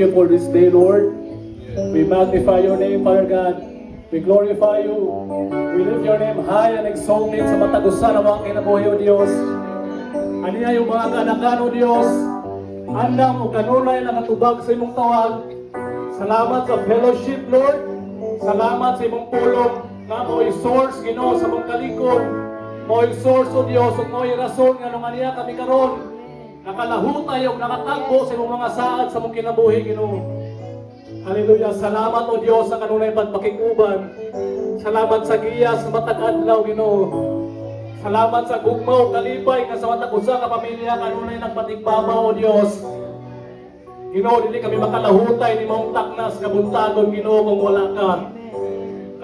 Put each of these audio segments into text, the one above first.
You for this day, Lord. We magnify your name, Father God. We glorify you. We lift your name high and exalted sa matagusan ng mga kinabuhi, O Diyos. Aniya yung mga kanakan, O Diyos. Andam o kanunay na natubag sa imong tawag. Salamat sa fellowship, Lord. Salamat sa imong pulong na mo'y source, Ginoo, sa mong kalikod. Mo'y source, O Diyos, o mo'y rason nga nung aniya kami karon. Nakalahutay o nakatagbo sa imong mga saad sa mong kinabuhi, Ginoo. Hallelujah. Salamat, O Diyos, sa kanunay pagpakikuban. Salamat sa giya sa matag adlaw, Ginoo. Salamat sa gugmaw, kalipay, nga sa matag usa ka pamilya, kanunay nagpatigbabaw, O Diyos. Ginoo, dili kami makalahutay ni mong taknas kabuntagon, Ginoo, kung wala ka.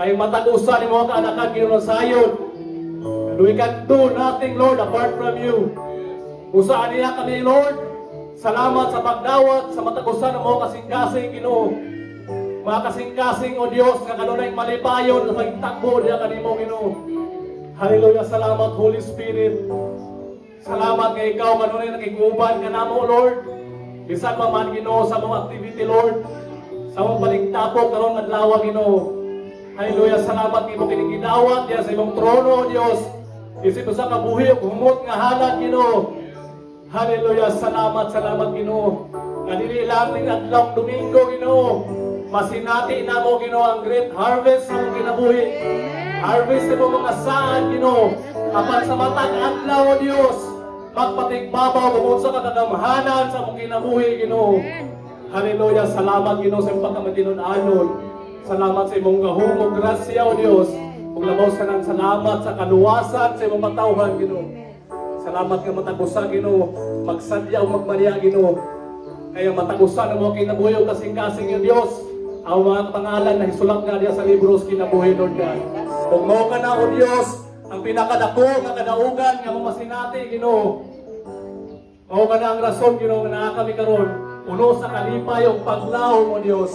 Kay matag usa ni mga kaanakan, Ginoo, sayod. And we can do nothing, Lord, apart from you. Usaan niya kami, Lord. Salamat sa pagdawat, sa matagusan ng mga kasing-kasing, Ginoo. Mga kasing-kasing, O Diyos, nga kanunay malipayon sa pagtakbo niya kanimo, Ginoo. Hallelujah. Salamat, Holy Spirit. Salamat kay ikaw, kanunay nakikuban ka namo, Lord. Bisan pa man, Ginoo, sa mga activity, Lord. Sa mga paligtapok, karong adlaw, Ginoo. Hallelujah. Salamat kay mo kinigidawat diya sa imong trono, O Diyos. Isip sa kabuhi, humot nga halad, Ginoo. Hallelujah. Salamat, Ginoo. Kadili lang ning adlaw Domingo, Ginoo. Masinati na mo, Ginoo, ang great harvest sa mong kinabuhi. Harvest sa mga saan, Ginoo. Apan sa matag adlaw, O Diyos, magpatigbabaw kung sa kagamhanan sa mong kinabuhi, Ginoo. Hallelujah. Salamat, Ginoo, sa imong pagkamatinon-anon. Salamat sa imong gahumog grasya, O Diyos. Ug labaw sa nang salamat sa kaluwasan sa imong matawhan, Ginoo. Salamat nga matagusan, Ginoo. Magsadya o magmaliya, Ginoo. Kaya matagusan ang mga kinabuhi o kasing-kasing yung Diyos. Ang mga pangalan na hisulat nga diya sa libros kinabuhi, Lord God. Kung mo ka na, O Diyos, ang pinakadako nga kadaugan nga mamasinati, Ginoo. Mao ka na ang rason, Ginoo, nga naa kami karon. Uno sa kalipay o paglaw, O Diyos.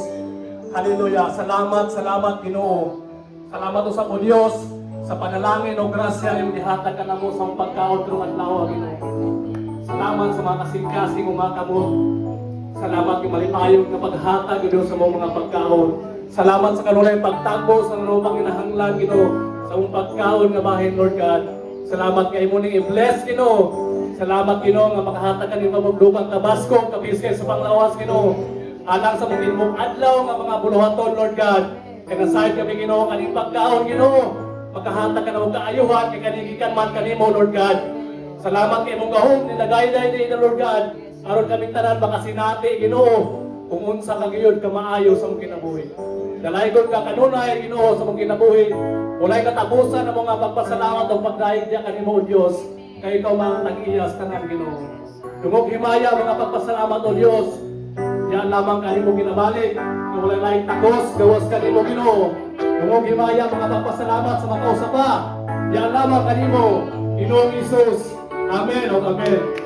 Hallelujah. Salamat, Ginoo. Salamat sa O Diyos sa panalangin o grasya yung dihatag ka na mo sa pagkaon ng adlaw, Ginoo. Salamat sa mga kasing-kasing umaka mo. Salamat yung malipayong na paghatag, Ginoo, sa mga pagkaon. Salamat sa kanunay pagtagbo sa nanubang inahanglan, Ginoo, sa mong pagkaon nga bahin, Lord God. Salamat kay mo ning i-bless, Ginoo. Salamat, Ginoo, nga makahatag ka ng mabugdugang Tabasco, kapiskay sa panglawas, Ginoo. Alang sa mong ilmong adlaw nga mga buluhaton, Lord God. Kaya nasahid kami, Ginoo, kaning pagkaon, Ginoo. Makahatag ka na mong kaayuhan, kaya kanigikan man kanimo, Lord God. Salamat kay mong gahom, nilagay-day, Lord God. Aron kami tanan makasinati, Ginoo, kung unsa ka gayud ka maayo sa mong kinabuhi. Dalaygon ka kanunay, Ginoo, sa mong kinabuhi. Walay katapusan ang mga pagpasalamat o pagdaig diya kanimo, Dios. Kay ikaw mga tag-iyas tanan, Ginoo. Dungog himaya mga pagpasalamat, O Dios. Diyan lamang kanimo ginabalik. Kung wala laing takos, gawas kanimo, Ginoo. Dungog himaya mga pagpasalamat sa mga usapa. Diyan lamang kanimo, Ginoong Hesus. Amen o Amen.